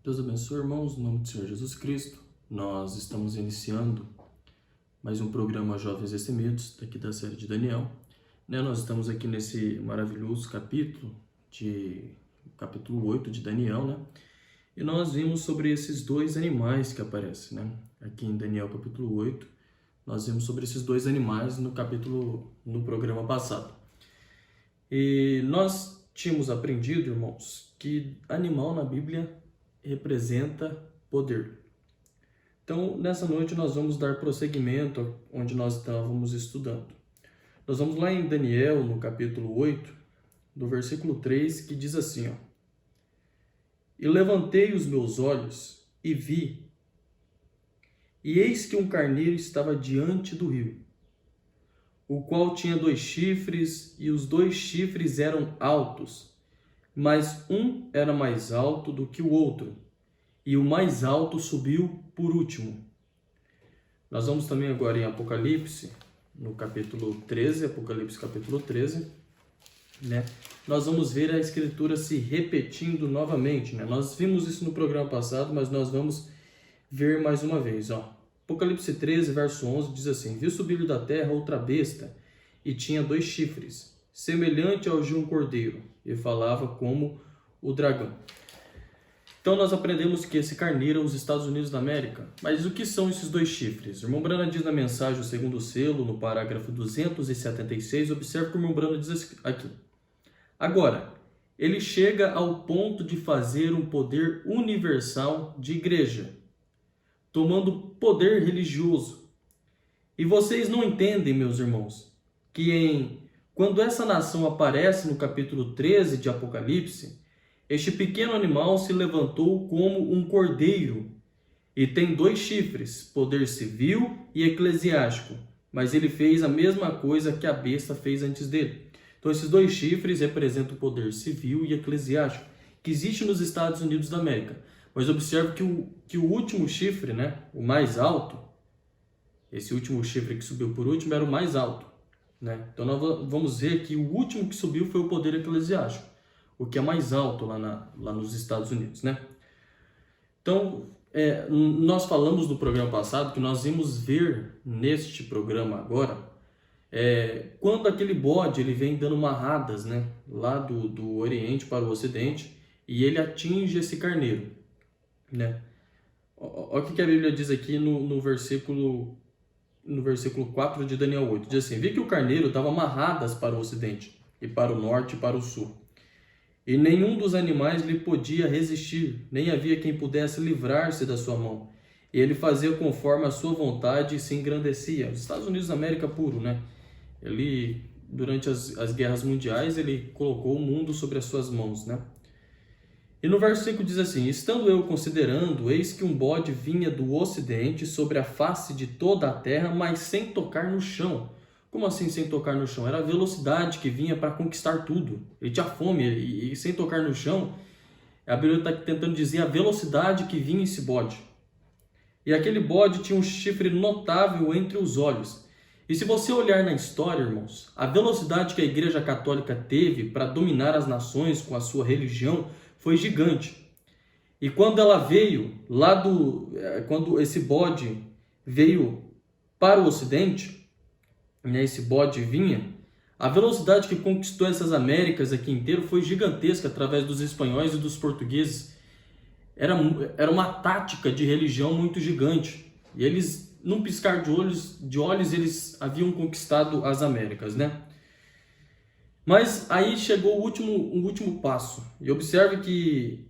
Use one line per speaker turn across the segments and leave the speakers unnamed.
Deus abençoe, irmãos, no nome do Senhor Jesus Cristo. Nós estamos iniciando mais um programa Jovens Destemidos, daqui da série de Daniel. Nós estamos aqui nesse maravilhoso capítulo 8 de Daniel, E nós vimos sobre esses dois animais que aparecem, Aqui em Daniel capítulo 8, nós vimos sobre esses dois animais no programa passado. E nós tínhamos aprendido, irmãos, que animal na Bíblia representa poder. Então, nessa noite nós vamos dar prosseguimento onde nós estávamos estudando. Nós vamos lá em Daniel, no capítulo 8, do versículo 3, que diz assim, E levantei os meus olhos e vi, e eis que um carneiro estava diante do rio, o qual tinha 2 chifres, e os 2 chifres eram altos, mas um era mais alto do que o outro, e o mais alto subiu por último. Nós vamos também agora em Apocalipse, no capítulo 13, Apocalipse capítulo 13, Nós vamos ver a escritura se repetindo novamente, Nós vimos isso no programa passado, mas nós vamos ver mais uma vez, Apocalipse 13, verso 11, diz assim, Viu subir da terra outra besta, e tinha 2 chifres, semelhante ao de um cordeiro, e falava como o dragão. Então nós aprendemos que esse carneiro é os Estados Unidos da América. Mas o que são esses 2 chifres? O irmão Brana diz na mensagem, o segundo selo, no parágrafo 276, observe o que o irmão Brana diz aqui. Agora, ele chega ao ponto de fazer um poder universal de igreja, tomando poder religioso. E vocês não entendem, meus irmãos, que quando essa nação aparece no capítulo 13 de Apocalipse, este pequeno animal se levantou como um cordeiro e tem 2 chifres, poder civil e eclesiástico, mas ele fez a mesma coisa que a besta fez antes dele. Então esses 2 chifres representam o poder civil e eclesiástico que existe nos Estados Unidos da América. Mas observe que o último chifre, o mais alto, esse último chifre que subiu por último era o mais alto. Então nós vamos ver que o último que subiu foi o poder eclesiástico, o que é mais alto lá nos Estados Unidos. Então, nós falamos no programa passado que nós íamos ver neste programa agora, quando aquele bode ele vem dando marradas, lá do Oriente para o Ocidente, e ele atinge esse carneiro. Olha o que a Bíblia diz aqui no versículo 4 de Daniel 8. Diz assim, Vi que o carneiro dava marradas para o Ocidente, e para o Norte e para o Sul. E nenhum dos animais lhe podia resistir, nem havia quem pudesse livrar-se da sua mão. E ele fazia conforme a sua vontade e se engrandecia. Os Estados Unidos da América puro, Ele, durante as guerras mundiais, ele colocou o mundo sobre as suas mãos, E no verso 5 diz assim, Estando eu considerando, eis que um bode vinha do ocidente sobre a face de toda a terra, mas sem tocar no chão. Como assim sem tocar no chão? Era a velocidade que vinha para conquistar tudo. Ele tinha fome e sem tocar no chão, a Bíblia está tentando dizer a velocidade que vinha esse bode. E aquele bode tinha um chifre notável entre os olhos. E se você olhar na história, irmãos, a velocidade que a Igreja Católica teve para dominar as nações com a sua religião foi gigante. E quando ela veio, quando esse bode veio para o Ocidente, esse bode vinha, a velocidade que conquistou essas Américas aqui inteiro foi gigantesca através dos espanhóis e dos portugueses. Era uma tática de religião muito gigante. E eles, num piscar de olhos, eles haviam conquistado as Américas, Mas aí chegou o último passo. E observe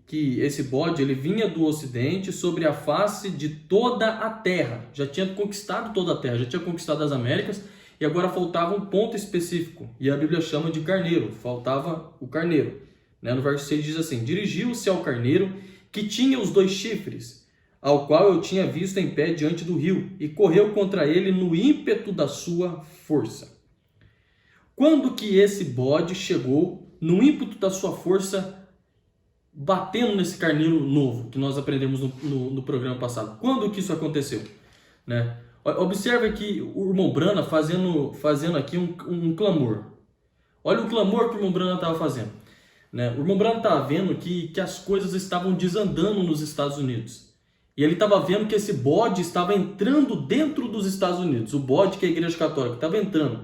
que esse bode ele vinha do Ocidente sobre a face de toda a terra. Já tinha conquistado toda a terra, já tinha conquistado as Américas. E agora faltava um ponto específico, e a Bíblia chama de carneiro, faltava o carneiro. No verso 6 diz assim, Dirigiu-se ao carneiro, que tinha os 2 chifres, ao qual eu tinha visto em pé diante do rio, e correu contra ele no ímpeto da sua força. Quando que esse bode chegou no ímpeto da sua força, batendo nesse carneiro novo, que nós aprendemos no programa passado? Quando que isso aconteceu? Observe aqui o irmão Brana fazendo aqui um clamor. Olha o clamor que o irmão Brana estava fazendo. né? O irmão Branham estava vendo que as coisas estavam desandando nos Estados Unidos. E ele estava vendo que esse bode estava entrando dentro dos Estados Unidos. O bode que é a Igreja Católica estava entrando.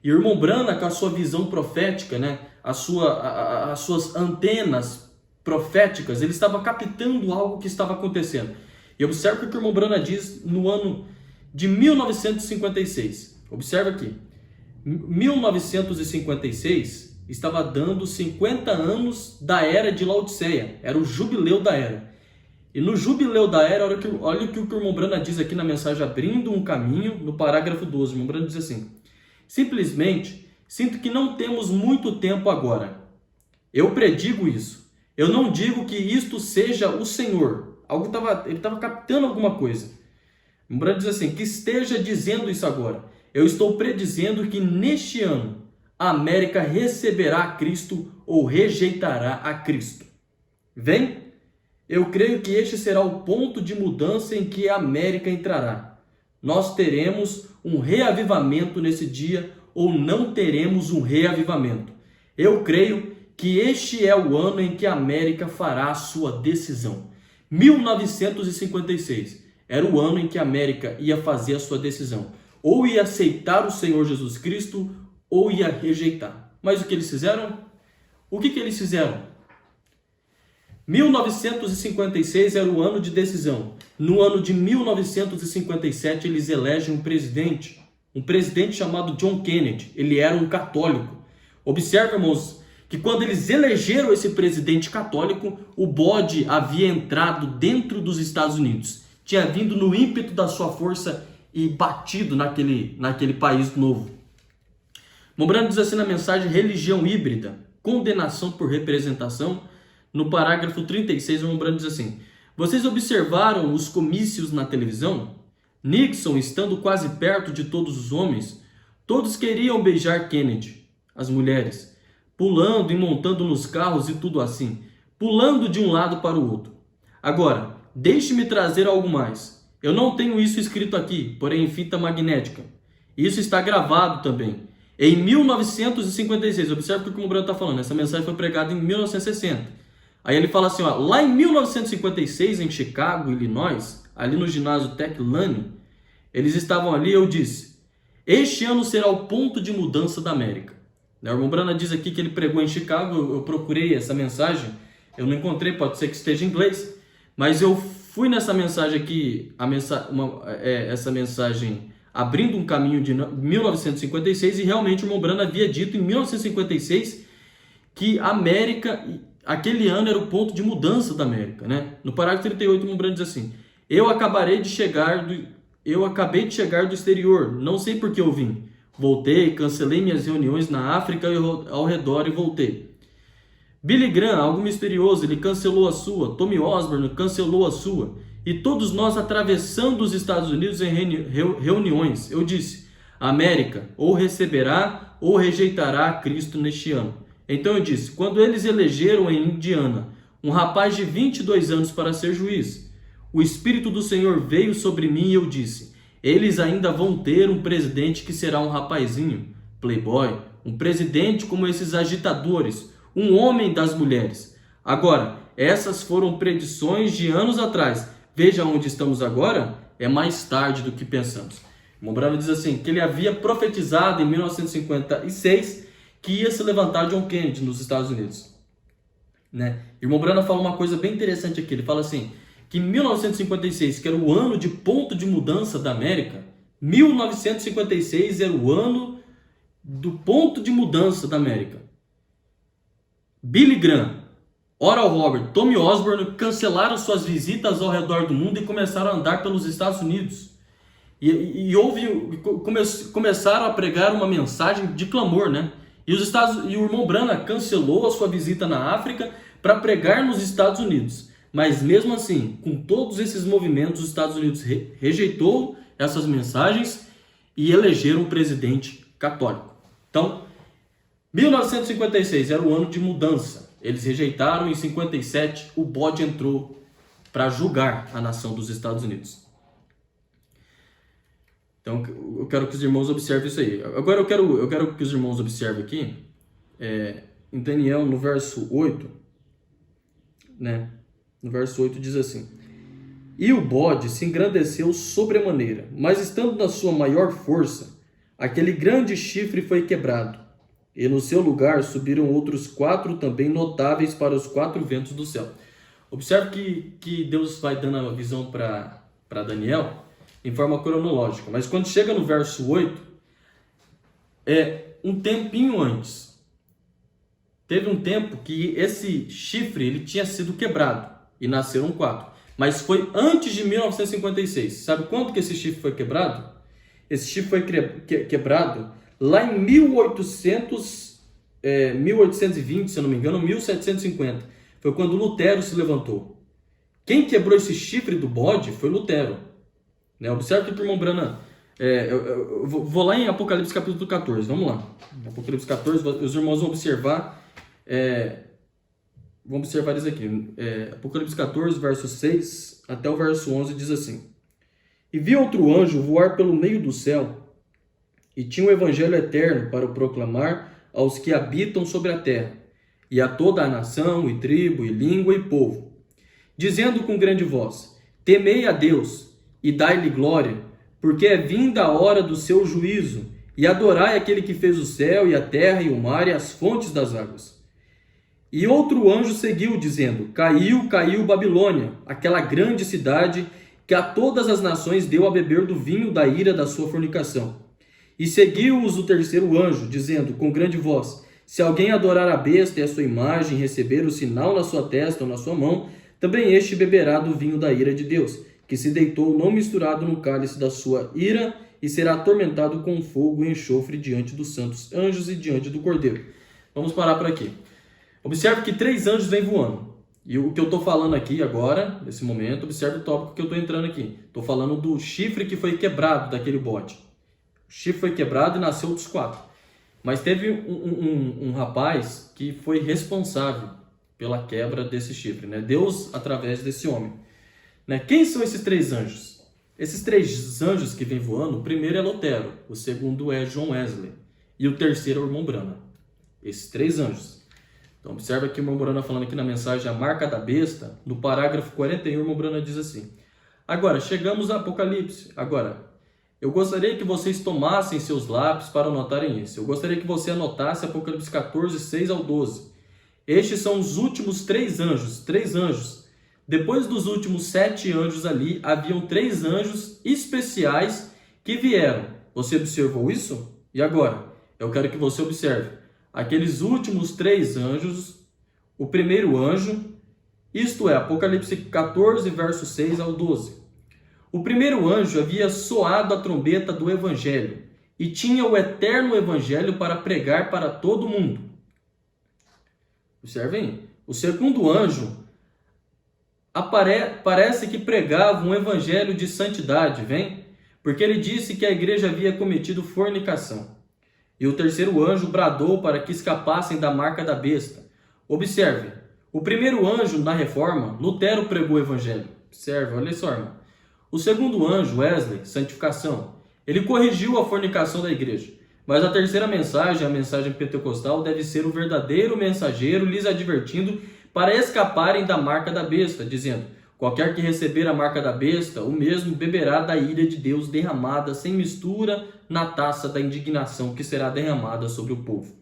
E o irmão Branham, com a sua visão profética, né? As suas antenas proféticas, ele estava captando algo que estava acontecendo. E observe o que o irmão Branham diz no ano de 1956. Observe aqui. 1956 estava dando 50 anos da era de Laodiceia. Era o jubileu da era. E no jubileu da era, olha o que o irmão Branham diz aqui na mensagem Abrindo um Caminho, no parágrafo 12. O irmão Branham diz assim: simplesmente, sinto que não temos muito tempo agora. Eu predigo isso. Eu não digo que isto seja o Senhor. Ele estava captando alguma coisa. O irmão Branham diz assim: que esteja dizendo isso agora. Eu estou predizendo que neste ano a América receberá a Cristo ou rejeitará a Cristo. Vem? Eu creio que este será o ponto de mudança em que a América entrará. Nós teremos um reavivamento nesse dia ou não teremos um reavivamento. Eu creio que este é o ano em que a América fará a sua decisão. 1956 era o ano em que a América ia fazer a sua decisão. Ou ia aceitar o Senhor Jesus Cristo ou ia rejeitar. Mas o que eles fizeram? O que eles fizeram? 1956 era o ano de decisão. No ano de 1957, eles elegem um presidente chamado John Kennedy. Ele era um católico. Observe, irmãos, que quando eles elegeram esse presidente católico, o bode havia entrado dentro dos Estados Unidos. Tinha vindo no ímpeto da sua força e batido naquele país novo. Branham diz assim na mensagem Religião Híbrida, Condenação por Representação. No parágrafo 36, o Branham diz assim: vocês observaram os comícios na televisão? Nixon estando quase perto de todos os homens, todos queriam beijar Kennedy, as mulheres, pulando e montando nos carros e tudo assim, pulando de um lado para o outro. Agora, deixe-me trazer algo mais. Eu não tenho isso escrito aqui, porém em fita magnética. Isso está gravado também. Em 1956, observe o que o Branham está falando, essa mensagem foi pregada em 1960. Aí ele fala assim, ó, lá em 1956, em Chicago, Illinois, ali no ginásio Tech Lane, eles estavam ali, eu disse, este ano será o ponto de mudança da América. O irmão Branham diz aqui que ele pregou em Chicago, eu procurei essa mensagem, eu não encontrei, pode ser que esteja em inglês, mas eu fui nessa mensagem aqui, essa mensagem Abrindo um Caminho de 1956, e realmente o irmão Branham havia dito em 1956 que a América... Aquele ano era o ponto de mudança da América, né? No parágrafo 38, o irmão Branham diz assim: eu acabei de chegar do exterior, não sei por que eu vim. Voltei, cancelei minhas reuniões na África e ao redor e voltei. Billy Graham, algo misterioso, ele cancelou a sua. Tommy Osborne cancelou a sua. E todos nós atravessando os Estados Unidos em reuniões. Eu disse: a América ou receberá ou rejeitará a Cristo neste ano. Então eu disse, quando eles elegeram em Indiana um rapaz de 22 anos para ser juiz, o Espírito do Senhor veio sobre mim e eu disse, eles ainda vão ter um presidente que será um rapazinho, playboy, um presidente como esses agitadores, um homem das mulheres. Agora, essas foram predições de anos atrás. Veja onde estamos agora, é mais tarde do que pensamos. O Branham diz assim, que ele havia profetizado em 1956 que ia se levantar John Kennedy nos Estados Unidos, né? E o irmão Branham fala uma coisa bem interessante aqui, ele fala assim, que em 1956, que era o ano de ponto de mudança da América, 1956 era o ano do ponto de mudança da América. Billy Graham, Oral Roberts, Tommy Osborne cancelaram suas visitas ao redor do mundo e começaram a andar pelos Estados Unidos. Começaram a pregar uma mensagem de clamor, né? E o irmão Branham cancelou a sua visita na África para pregar nos Estados Unidos. Mas mesmo assim, com todos esses movimentos, os Estados Unidos rejeitou essas mensagens e elegeram um presidente católico. Então, 1956 era o ano de mudança. Eles rejeitaram e em 57 o bode entrou para julgar a nação dos Estados Unidos. Então, eu quero que os irmãos observem isso aí. Agora eu quero que os irmãos observem aqui em Daniel, no verso 8, né? No verso 8 diz assim: E o bode se engrandeceu sobremaneira, mas estando na sua maior força, aquele grande chifre foi quebrado, e no seu lugar subiram outros 4 também notáveis para os 4 ventos do céu. Observe que Deus vai dando a visão para Daniel em forma cronológica, mas quando chega no verso 8, é um tempinho antes. Teve um tempo que esse chifre ele tinha sido quebrado e nasceram 4. Mas foi antes de 1956. Sabe quando que esse chifre foi quebrado? Esse chifre foi quebrado lá em 1820, se eu não me engano, 1750. Foi quando Lutero se levantou. Quem quebrou esse chifre do bode foi Lutero. Né? Observe que o irmão Branham... eu vou lá em Apocalipse capítulo 14. Vamos lá. Apocalipse 14, os irmãos vão observar... Vamos observar isso aqui. Apocalipse 14, verso 6 até o verso 11 diz assim: E vi outro anjo voar pelo meio do céu, e tinha um evangelho eterno para o proclamar aos que habitam sobre a terra, e a toda a nação, e tribo, e língua, e povo, dizendo com grande voz: Temei a Deus, e dai-lhe glória, porque é vinda a hora do seu juízo, e adorai aquele que fez o céu, e a terra, e o mar, e as fontes das águas. E outro anjo seguiu, dizendo: Caiu, caiu Babilônia, aquela grande cidade que a todas as nações deu a beber do vinho da ira da sua fornicação. E seguiu-os o terceiro anjo, dizendo com grande voz: Se alguém adorar a besta e a sua imagem, receber o sinal na sua testa ou na sua mão, também este beberá do vinho da ira de Deus, que se deitou não misturado no cálice da sua ira, e será atormentado com fogo e enxofre diante dos santos anjos e diante do Cordeiro. Vamos parar por aqui. Observe que 3 anjos vêm voando. E o que eu estou falando aqui agora, nesse momento, observe o tópico que eu estou entrando aqui. Estou falando do chifre que foi quebrado daquele bode. O chifre foi quebrado e nasceu outros 4. Mas teve um rapaz que foi responsável pela quebra desse chifre, né? Deus através desse homem. Né? Quem são esses 3 anjos? Esses 3 anjos que vêm voando, o primeiro é Lutero, o segundo é John Wesley e o terceiro é o irmão Branham. Esses 3 anjos. Então, observa aqui o irmão Branham falando aqui na mensagem A Marca da Besta, no parágrafo 41, o irmão Branham diz assim: Agora, chegamos a Apocalipse. Agora, eu gostaria que vocês tomassem seus lápis para anotarem isso. Eu gostaria que você anotasse Apocalipse 14, 6 ao 12. Estes são os últimos 3 anjos. Depois dos últimos 7 anjos ali, haviam 3 anjos especiais que vieram. Você observou isso? E agora? Eu quero que você observe. Aqueles últimos 3 anjos, o primeiro anjo, isto é, Apocalipse 14, verso 6 ao 12. O primeiro anjo havia soado a trombeta do evangelho e tinha o eterno evangelho para pregar para todo mundo. Observem, o segundo anjo parece que pregava um evangelho de santidade, vem? Porque ele disse que a igreja havia cometido fornicação. E o terceiro anjo bradou para que escapassem da marca da besta. Observe, o primeiro anjo na reforma, Lutero pregou o evangelho. Observe, olha só, irmão. O segundo anjo, Wesley, santificação. Ele corrigiu a fornicação da igreja. Mas a terceira mensagem, a mensagem pentecostal, deve ser o verdadeiro mensageiro lhes advertindo para escaparem da marca da besta, dizendo: qualquer que receber a marca da besta, o mesmo beberá da ira de Deus derramada sem mistura na taça da indignação que será derramada sobre o povo.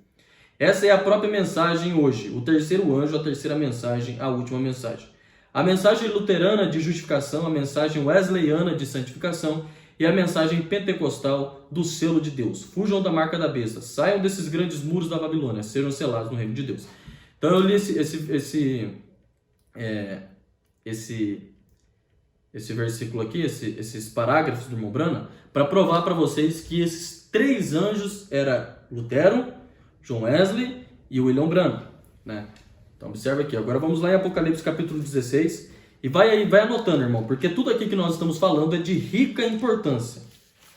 Essa é a própria mensagem hoje, o terceiro anjo, a terceira mensagem, a última mensagem. A mensagem luterana de justificação, a mensagem wesleyana de santificação e a mensagem pentecostal do selo de Deus. Fujam da marca da besta, saiam desses grandes muros da Babilônia, sejam selados no reino de Deus. Então eu li esse versículo aqui, esses parágrafos do irmão Branham, para provar para vocês que esses 3 anjos eram Lutero, John Wesley e William Branham, né? Então observa aqui, agora vamos lá em Apocalipse capítulo 16 e vai anotando, irmão, porque tudo aqui que nós estamos falando é de rica importância.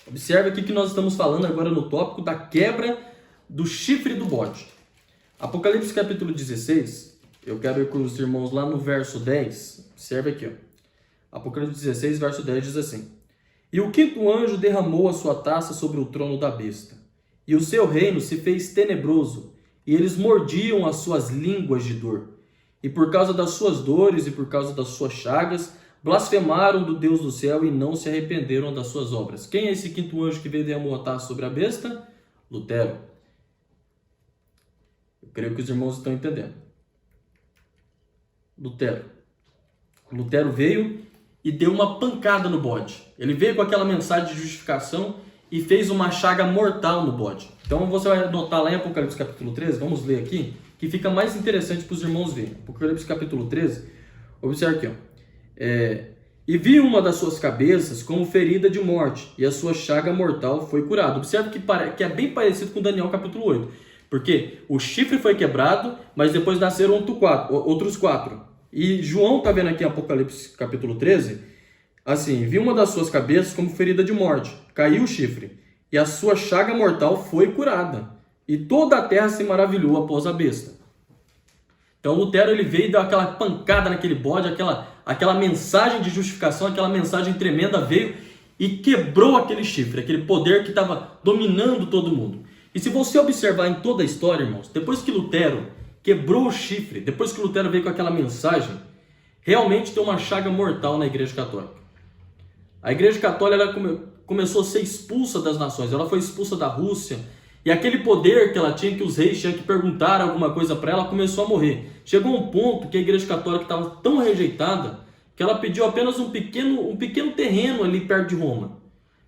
Observe aqui que nós estamos falando agora no tópico da quebra do chifre do bode. Apocalipse capítulo 16, eu quero ir com os irmãos lá no verso 10, observe aqui, ó. Apocalipse 16, verso 10 diz assim: E o quinto anjo derramou a sua taça sobre o trono da besta, e o seu reino se fez tenebroso, e eles mordiam as suas línguas de dor. E por causa das suas dores e por causa das suas chagas, blasfemaram do Deus do céu e não se arrependeram das suas obras. Quem é esse quinto anjo que veio derrotar sobre a besta? Lutero. Eu creio que os irmãos estão entendendo. Lutero veio e deu uma pancada no bode. Ele veio com aquela mensagem de justificação e fez uma chaga mortal no bode. Então você vai notar lá em Apocalipse capítulo 13, vamos ler aqui, que fica mais interessante para os irmãos verem. Apocalipse capítulo 13, observe aqui, ó. E vi uma das suas cabeças como ferida de morte, e a sua chaga mortal foi curada. Observe que é bem parecido com Daniel capítulo 8, porque o chifre foi quebrado, mas depois nasceram outros quatro. E João está vendo aqui em Apocalipse capítulo 13, assim, vi uma das suas cabeças como ferida de morte, caiu o chifre, e a sua chaga mortal foi curada, e toda a terra se maravilhou após a besta. Então Lutero ele veio e deu aquela pancada naquele bode, aquela mensagem de justificação, aquela mensagem tremenda veio e quebrou aquele chifre, aquele poder que estava dominando todo mundo. E se você observar em toda a história, irmãos, depois que Lutero quebrou o chifre, depois que Lutero veio com aquela mensagem, realmente tem uma chaga mortal na Igreja Católica. A Igreja Católica ela começou a ser expulsa das nações, ela foi expulsa da Rússia, e aquele poder que ela tinha, que os reis tinham que perguntar alguma coisa para ela, começou a morrer. Chegou um ponto que a Igreja Católica estava tão rejeitada que ela pediu apenas um pequeno terreno ali perto de Roma.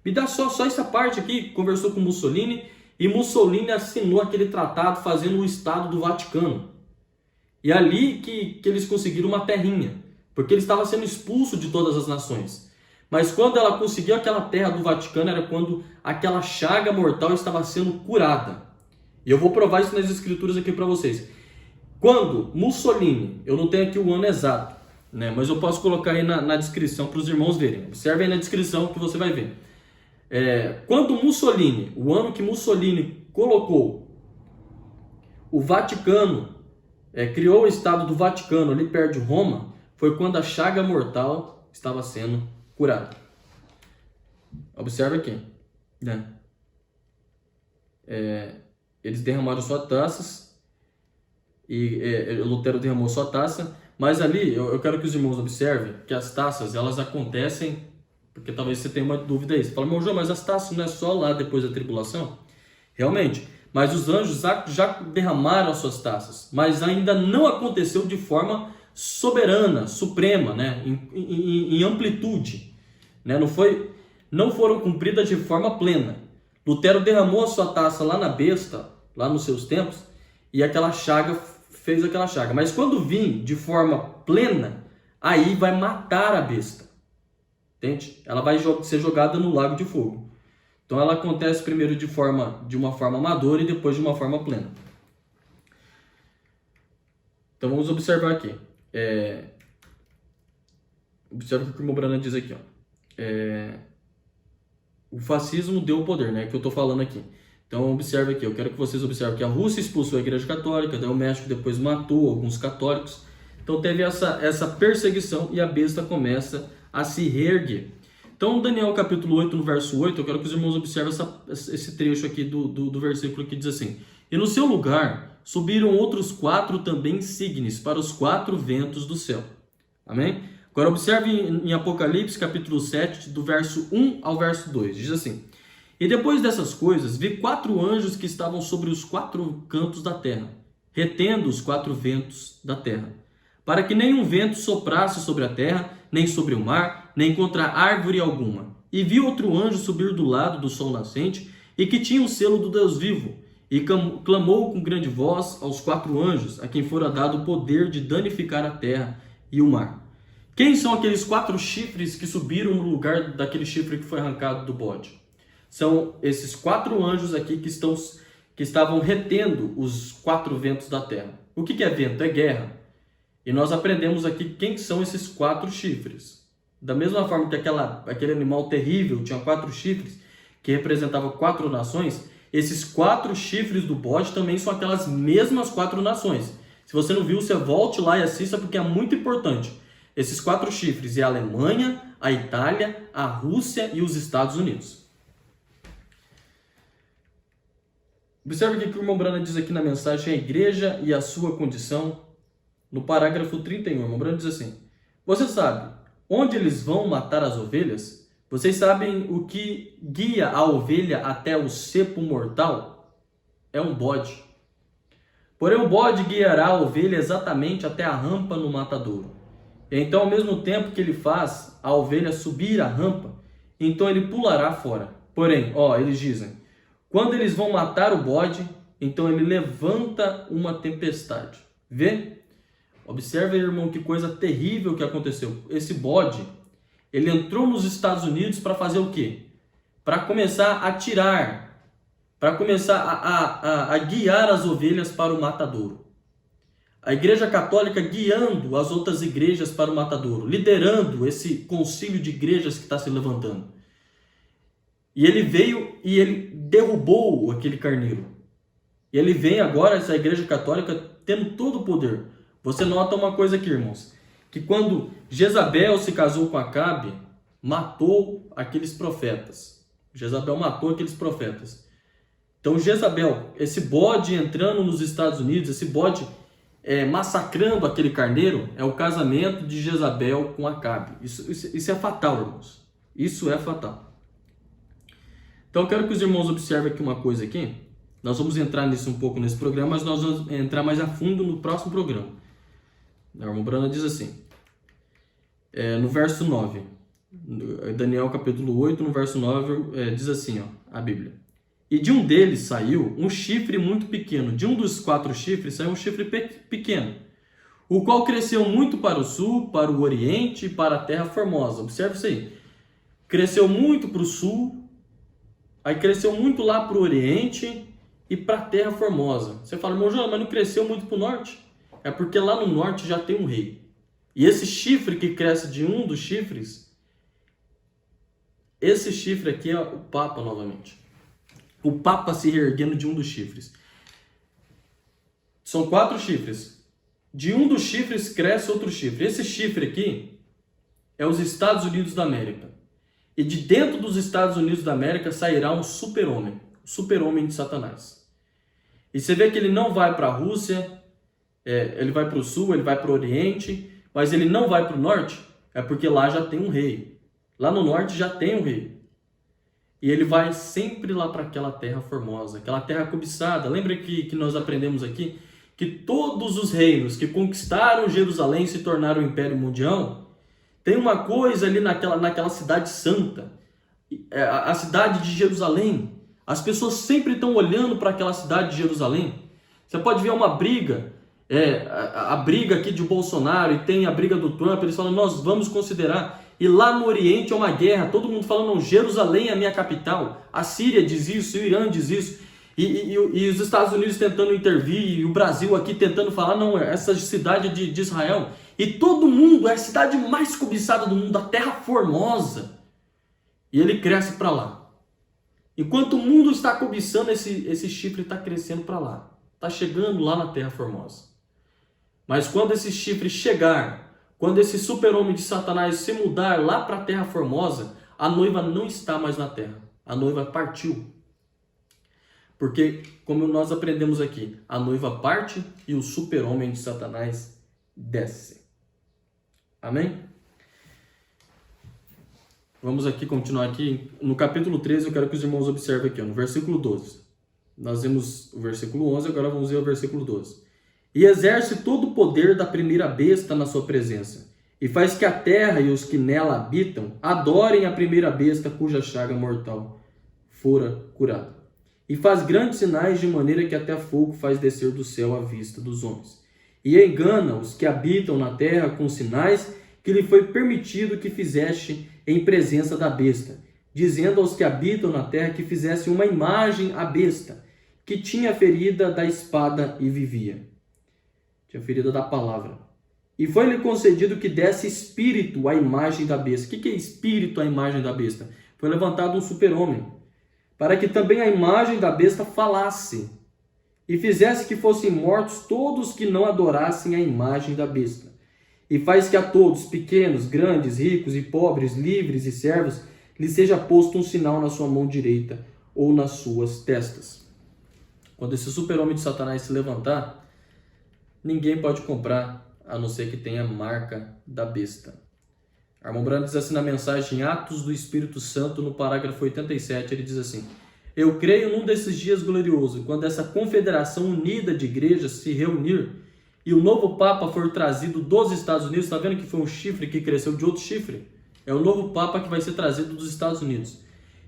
Me dá só essa parte aqui. Conversou com Mussolini e Mussolini assinou aquele tratado fazendo o Estado do Vaticano. E ali que eles conseguiram uma terrinha, porque ele estava sendo expulso de todas as nações. Mas quando ela conseguiu aquela terra do Vaticano, era quando aquela chaga mortal estava sendo curada. E eu vou provar isso nas escrituras aqui para vocês. Quando Mussolini, eu não tenho aqui o ano exato, né, mas eu posso colocar aí na descrição para os irmãos verem. Observe aí na descrição que você vai ver. Quando Mussolini, o ano que Mussolini colocou o Vaticano, criou o Estado do Vaticano ali perto de Roma, foi quando a chaga mortal estava sendo curada. Observe aqui, né? Eles derramaram suas taças e Lutero derramou sua taça, mas ali eu quero que os irmãos observem que as taças elas acontecem, porque talvez você tenha uma dúvida aí. Você fala, meu João, mas as taças não é só lá depois da tribulação? Realmente, mas os anjos já derramaram as suas taças, mas ainda não aconteceu de forma soberana, suprema, né? em amplitude, né? Não foram cumpridas de forma plena. Lutero derramou a sua taça lá na besta, lá nos seus tempos, e aquela chaga fez aquela chaga. Mas quando vir de forma plena, aí vai matar a besta. Entende? Ela vai ser jogada no lago de fogo. Então ela acontece primeiro de uma forma amadora e depois de uma forma plena. Então vamos observar aqui. Observa o que o irmão Brana diz aqui. O fascismo deu o poder, né? Que eu estou falando aqui. Então observe aqui. Eu quero que vocês observem que a Rússia expulsou a Igreja Católica, daí o México depois matou alguns católicos. Então teve essa perseguição e a besta começa a se reerguer. Então Daniel capítulo 8, no verso 8, eu quero que os irmãos observem esse trecho aqui do versículo que diz assim: E no seu lugar subiram outros 4 também signes para os 4 ventos do céu. Amém? Agora observe em Apocalipse capítulo 7, do verso 1 ao verso 2. Diz assim: E depois dessas coisas, vi 4 anjos que estavam sobre os 4 cantos da terra, retendo os 4 ventos da terra, para que nenhum vento soprasse sobre a terra, nem sobre o mar, nem contra árvore alguma. E vi outro anjo subir do lado do sol nascente, e que tinha o selo do Deus vivo, e clamou com grande voz aos 4 anjos, a quem fora dado o poder de danificar a terra e o mar. Quem são aqueles 4 chifres que subiram no lugar daquele chifre que foi arrancado do bode? São esses 4 anjos aqui que estavam retendo os 4 ventos da terra. O que é vento? É guerra. E nós aprendemos aqui quem são esses 4 chifres. Da mesma forma que aquele animal terrível tinha 4 chifres, que representava 4 nações, esses 4 chifres do bode também são aquelas mesmas 4 nações. Se você não viu, você volte lá e assista, porque é muito importante. Esses 4 chifres é a Alemanha, a Itália, a Rússia e os Estados Unidos. Observe o que o irmão Brana diz aqui na mensagem, a igreja e a sua condição, no parágrafo 31. O irmão Brana diz assim: você sabe onde eles vão matar as ovelhas? Vocês sabem o que guia a ovelha até o cepo mortal? É um bode. Porém, o bode guiará a ovelha exatamente até a rampa no matadouro. E então, ao mesmo tempo que ele faz a ovelha subir a rampa, então ele pulará fora. Porém, eles dizem, quando eles vão matar o bode, então ele levanta uma tempestade. Vê? Observe, irmão, que coisa terrível que aconteceu. Esse bode, ele entrou nos Estados Unidos para fazer o quê? Para começar a tirar, para começar a guiar as ovelhas para o matadouro. A Igreja Católica guiando as outras igrejas para o matadouro, liderando esse concílio de igrejas que está se levantando. E ele veio e ele derrubou aquele carneiro. E ele vem agora, essa Igreja Católica, tendo todo o poder. Você nota uma coisa aqui, irmãos, que quando Jezabel se casou com Acabe, matou aqueles profetas. Jezabel matou aqueles profetas. Então Jezabel, esse bode entrando nos Estados Unidos, esse bode massacrando aquele carneiro, é o casamento de Jezabel com Acabe. Isso é fatal, irmãos. Isso é fatal. Então eu quero que os irmãos observem aqui uma coisa aqui. Nós vamos entrar nisso um pouco nesse programa, mas nós vamos entrar mais a fundo no próximo programa. O irmão Brana diz assim, no verso 9, Daniel capítulo 8, no verso 9, diz assim, a Bíblia. E de um deles saiu um chifre muito pequeno. De um dos 4 chifres saiu um chifre pequeno, o qual cresceu muito para o sul, para o oriente e para a terra formosa. Observe isso aí. Cresceu muito para o sul, aí cresceu muito lá para o oriente e para a terra formosa. Você fala, irmão João, mas não cresceu muito para o norte? É porque lá no norte já tem um rei. E esse chifre que cresce de um dos chifres, esse chifre aqui é o Papa novamente. O Papa se reerguendo de um dos chifres. São 4 chifres. De um dos chifres cresce outro chifre. Esse chifre aqui é os Estados Unidos da América. E de dentro dos Estados Unidos da América sairá um super-homem. O super-homem de Satanás. E você vê que ele não vai para a Rússia, ele vai para o sul, ele vai para o oriente, mas ele não vai para o norte, é porque lá já tem um rei. Lá no norte já tem um rei. E ele vai sempre lá para aquela terra formosa, aquela terra cobiçada. Lembra que nós aprendemos aqui que todos os reinos que conquistaram Jerusalém se tornaram o Império Mundial? Tem uma coisa ali naquela cidade santa, a cidade de Jerusalém. As pessoas sempre estão olhando para aquela cidade de Jerusalém. Você pode ver uma briga, a briga aqui de Bolsonaro e tem a briga do Trump. Eles falam, nós vamos considerar. E lá no Oriente é uma guerra, todo mundo falando, não, Jerusalém é a minha capital. A Síria diz isso, o Irã diz isso. E os Estados Unidos tentando intervir, e o Brasil aqui tentando falar, não, essa cidade de Israel. E todo mundo, é a cidade mais cobiçada do mundo, a terra formosa. E ele cresce para lá. Enquanto o mundo está cobiçando, esse chifre está crescendo para lá. Está chegando lá na terra formosa. Mas quando esse chifre chegar, quando esse super-homem de Satanás se mudar lá para a terra formosa, a noiva não está mais na terra. A noiva partiu. Porque, como nós aprendemos aqui, a noiva parte e o super-homem de Satanás desce. Amém? Vamos aqui continuar aqui. No capítulo 13, eu quero que os irmãos observem aqui, no versículo 12. Nós vimos o versículo 11, agora vamos ver o versículo 12. E exerce todo o poder da primeira besta na sua presença, e faz que a terra e os que nela habitam adorem a primeira besta cuja chaga mortal fora curada. E faz grandes sinais de maneira que até fogo faz descer do céu à vista dos homens. E engana os que habitam na terra com sinais que lhe foi permitido que fizeste em presença da besta, dizendo aos que habitam na terra que fizesse uma imagem à besta, que tinha ferida da espada e vivia. Tinha ferida da palavra. E foi-lhe concedido que desse espírito à imagem da besta. O que é espírito à imagem da besta? Foi levantado um super-homem, para que também a imagem da besta falasse, e fizesse que fossem mortos todos que não adorassem a imagem da besta. E faz que a todos, pequenos, grandes, ricos e pobres, livres e servos, lhe seja posto um sinal na sua mão direita ou nas suas testas. quando esse super-homem de Satanás se levantar, ninguém pode comprar, a não ser que tenha a marca da besta. Armand Brando diz assim na mensagem Atos do Espírito Santo, no parágrafo 87, ele diz assim: eu creio num desses dias gloriosos, quando essa confederação unida de igrejas se reunir e o novo Papa for trazido dos Estados Unidos. Está vendo que foi um chifre que cresceu de outro chifre? É o novo Papa que vai ser trazido dos Estados Unidos.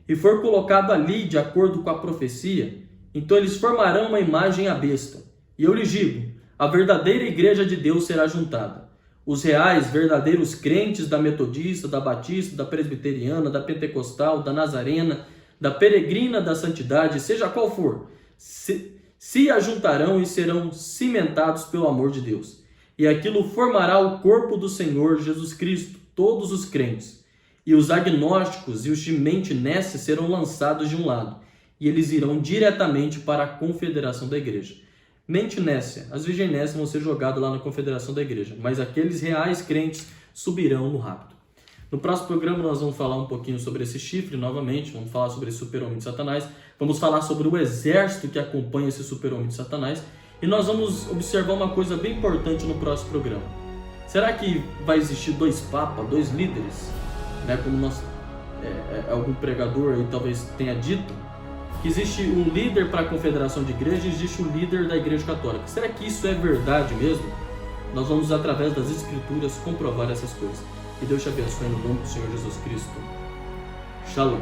E for colocado ali de acordo com a profecia, então eles formarão uma imagem à besta. E eu lhes digo, a verdadeira igreja de Deus será juntada. Os reais, verdadeiros crentes da metodista, da batista, da presbiteriana, da pentecostal, da nazarena, da peregrina da santidade, seja qual for, se ajuntarão e serão cimentados pelo amor de Deus. E aquilo formará o corpo do Senhor Jesus Cristo, todos os crentes. E os agnósticos e os de mente nécia serão lançados de um lado, e eles irão diretamente para a confederação da igreja. Mente nécia, as virgens nécias vão ser jogadas lá na confederação da igreja, mas aqueles reais crentes subirão no rapto. No próximo programa nós vamos falar um pouquinho sobre esse chifre novamente, vamos falar sobre esse super-homem de Satanás, vamos falar sobre o exército que acompanha esse super-homem de Satanás, e nós vamos observar uma coisa bem importante no próximo programa. Será que vai existir 2 papas, 2 líderes? Né, como algum pregador aí talvez tenha dito, que existe um líder para a confederação de igrejas e existe um líder da igreja católica. Será que isso é verdade mesmo? Nós vamos, através das escrituras, comprovar essas coisas. Que Deus te abençoe no nome do Senhor Jesus Cristo. Shalom.